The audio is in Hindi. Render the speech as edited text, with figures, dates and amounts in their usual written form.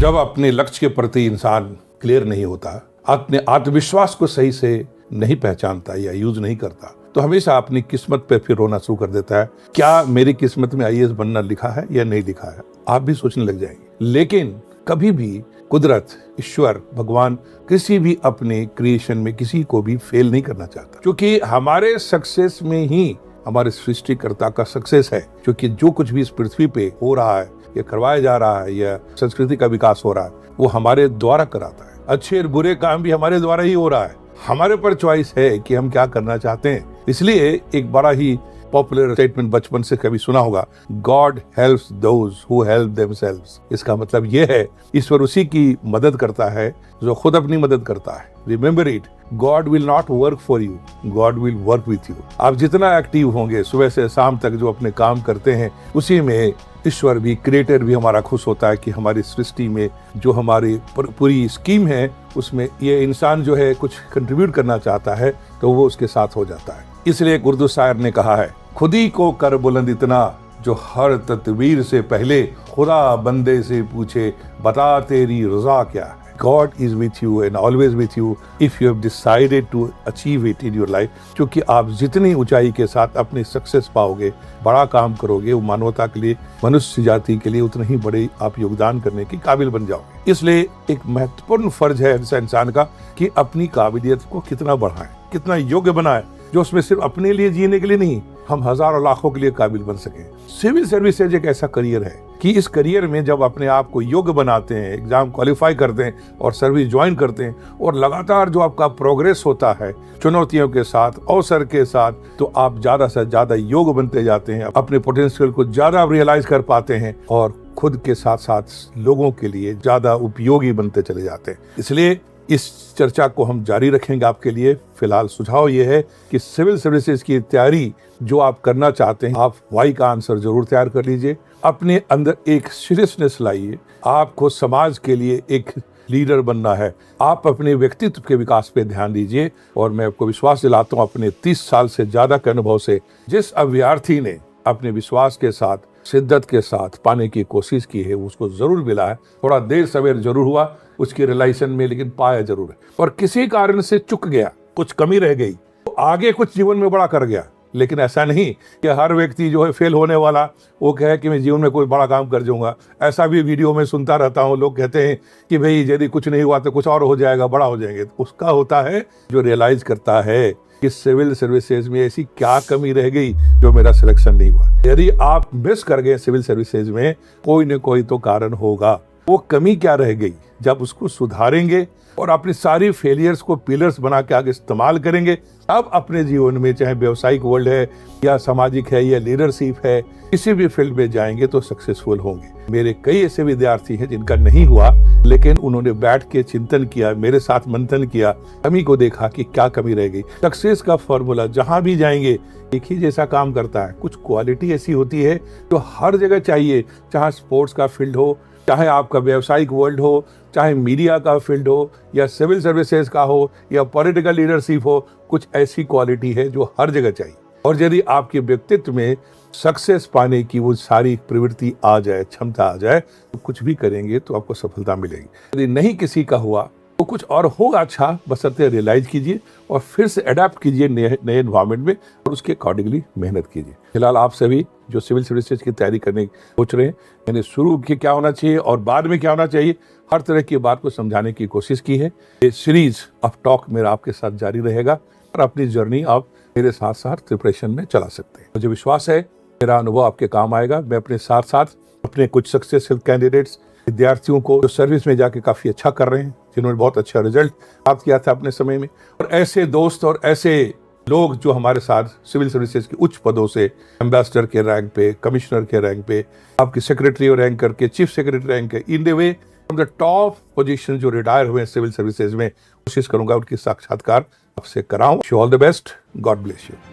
जब अपने लक्ष्य के प्रति इंसान क्लियर नहीं होता, अपने आत्मविश्वास को सही से नहीं पहचानता या यूज नहीं करता, तो हमेशा अपनी किस्मत पे फिर रोना शुरू कर देता है। क्या मेरी किस्मत में आईएएस बनना लिखा है या नहीं लिखा है, आप भी सोचने लग जाएंगे। लेकिन कभी भी कुदरत, ईश्वर, भगवान किसी भी अपने क्रिएशन में किसी को भी फेल नहीं करना चाहता, क्योंकि हमारे सक्सेस में ही हमारे सृष्टिकर्ता का सक्सेस है। क्योंकि जो कुछ भी इस पृथ्वी पे हो रहा है या करवाया जा रहा है या संस्कृति का विकास हो रहा है, वो हमारे द्वारा कराता है। अच्छे और बुरे काम भी हमारे द्वारा ही हो रहा है। हमारे पर चॉइस है कि हम क्या करना चाहते हैं। इसलिए एक बड़ा ही पॉपुलर स्टेटमेंट बचपन से कभी सुना होगा, God helps those who help themselves. इसका मतलब यह है, ईश्वर उसी की मदद करता है जो खुद अपनी मदद करता है। Remember it, God will not work for you, God will work with you. आप जितना एक्टिव होंगे सुबह से शाम तक जो अपने काम करते हैं, उसी में ईश्वर भी, क्रिएटर भी हमारा खुश होता है कि हमारी सृष्टि में जो हमारी पूरी स्कीम है, उसमें ये इंसान जो है कुछ कंट्रीब्यूट करना चाहता है तो वो उसके साथ हो जाता है। इसलिए एक उर्दू शायर ने कहा है, खुदी को कर बुलंद इतना जो हर तदबीर से पहले खुदा बंदे से पूछे बता तेरी रजा क्या है। God is with you and always with you if you have decided to achieve it in your life। क्योंकि आप जितनी ऊंचाई के साथ अपनी सक्सेस पाओगे, बड़ा काम करोगे, वो मानवता के लिए, मनुष्य जाति के लिए उतना ही बड़े आप योगदान करने के काबिल बन जाओगे। इसलिए एक महत्वपूर्ण फर्ज है इंसान का कि अपनी काबिलियत को कितना बढ़ाएं, कितना योग्य बनाएं, जो उसमें सिर्फ अपने लिए जीने के लिए नहीं, हम हजारों लाखों के लिए काबिल बन सके। सिविल सर्विसेज एक ऐसा करियर है कि इस करियर में जब अपने आप को योग्य बनाते हैं, एग्जाम क्वालिफाई करते हैं और सर्विस ज्वाइन करते हैं, और लगातार जो आपका प्रोग्रेस होता है चुनौतियों के साथ, अवसर के साथ, तो आप ज्यादा से ज्यादा योग्य बनते जाते हैं, अपने पोटेंशियल को ज्यादा रियलाइज कर पाते हैं और खुद के साथ साथ लोगों के लिए ज्यादा उपयोगी बनते चले जाते हैं। इसलिए इस चर्चा को हम जारी रखेंगे आपके लिए। फिलहाल सुझाव ये है कि सिविल सर्विसेज की तैयारी जो आप करना चाहते हैं, आप वाई का आंसर जरूर तैयार कर लीजिए। अपने अंदर एक सीरियसनेस लाइए। आपको समाज के लिए एक लीडर बनना है। आप अपने व्यक्तित्व के विकास पे ध्यान दीजिए। और मैं आपको विश्वास दिलाता हूँ, अपने 30 साल से ज्यादा के अनुभव से, जिस अभ्यर्थी ने अपने विश्वास के साथ, शिद्दत के साथ पाने की कोशिश की है, उसको जरूर मिला है। थोड़ा देर सवेर जरूर हुआ उसकी रिलेशन में, लेकिन पाया जरूर है। और किसी कारण से चुक गया, कुछ कमी रह गई, तो आगे कुछ जीवन में बड़ा कर गया। लेकिन ऐसा नहीं कि हर व्यक्ति जो है फेल होने वाला वो कहे कि मैं जीवन में कोई बड़ा काम कर जाऊंगा। ऐसा भी वीडियो में सुनता रहता हूँ, लोग कहते हैं कि भाई यदि कुछ नहीं हुआ तो कुछ और हो जाएगा, बड़ा हो जाएंगे। तो उसका होता है जो रियलाइज करता है कि सिविल सर्विसेज में ऐसी क्या कमी रह गई जो मेरा सिलेक्शन नहीं हुआ। यदि आप मिस कर गए सिविल सर्विसेज में, कोई न कोई तो कारण होगा। वो कमी क्या रह गई, जब उसको सुधारेंगे और अपनी सारी फेलियर्स को पिलर्स बना के आगे इस्तेमाल करेंगे, अब अपने जीवन में, चाहे व्यवसायिक वर्ल्ड है या सामाजिक है या लीडरशिप है, किसी भी फील्ड में जाएंगे तो सक्सेसफुल होंगे। मेरे कई ऐसे विद्यार्थी हैं जिनका नहीं हुआ, लेकिन उन्होंने बैठ के चिंतन किया, मेरे साथ मंथन किया, कमी को देखा कि क्या कमी रह गई। सक्सेस का फॉर्मूला जहां भी जाएंगे एक ही जैसा काम करता है। कुछ क्वालिटी ऐसी होती है जो हर जगह चाहिए, चाहे स्पोर्ट्स का फील्ड हो, चाहे आपका व्यवसायिक वर्ल्ड हो, चाहे मीडिया का फील्ड हो या सिविल सर्विसेज का हो या पॉलिटिकल लीडरशिप हो, कुछ ऐसी क्वालिटी है जो हर जगह चाहिए। और यदि आपके व्यक्तित्व में सक्सेस पाने की वो सारी प्रवृत्ति आ जाए, क्षमता आ जाए, तो कुछ भी करेंगे तो आपको सफलता मिलेगी। यदि नहीं किसी का हुआ तो कुछ और होगा अच्छा, बशर्ते रियलाइज कीजिए और फिर से अडेप्ट कीजिए नए एनवायरनमेंट में और उसके अकॉर्डिंगली मेहनत कीजिए। फिलहाल आप सभी जो सिविल सर्विसेज की तैयारी करने सोच रहे हैं, मैंने शुरू के क्या होना चाहिए और बाद में क्या होना चाहिए, हर तरह की बात को समझाने की कोशिश की है। ये सीरीज ऑफ टॉक मेरा आपके साथ जारी रहेगा और अपनी जर्नी आप मेरे साथ साथ प्रिपरेशन में चला सकते हैं। मुझे विश्वास है मेरा अनुभव आपके काम आएगा। मैं अपने साथ साथ अपने कुछ सक्सेसफुल कैंडिडेट्स, विद्यार्थियों को जो सर्विस में जाके काफी अच्छा कर रहे हैं, जिन्होंने बहुत अच्छा रिजल्ट प्राप्त किया था अपने समय में, और ऐसे दोस्त और ऐसे लोग जो हमारे साथ सिविल सर्विसेज के उच्च पदों से, एम्बेसडर के रैंक पे, कमिश्नर के रैंक पे, आपकी सेक्रेटरी रैंक करके, चीफ सेक्रेटरी रैंक के, in the way from the top position जो रिटायर हुए सिविल सर्विसेज में, कोशिश करूंगा उनकी साक्षात्कार आपसे कराऊं। All the best, God bless you.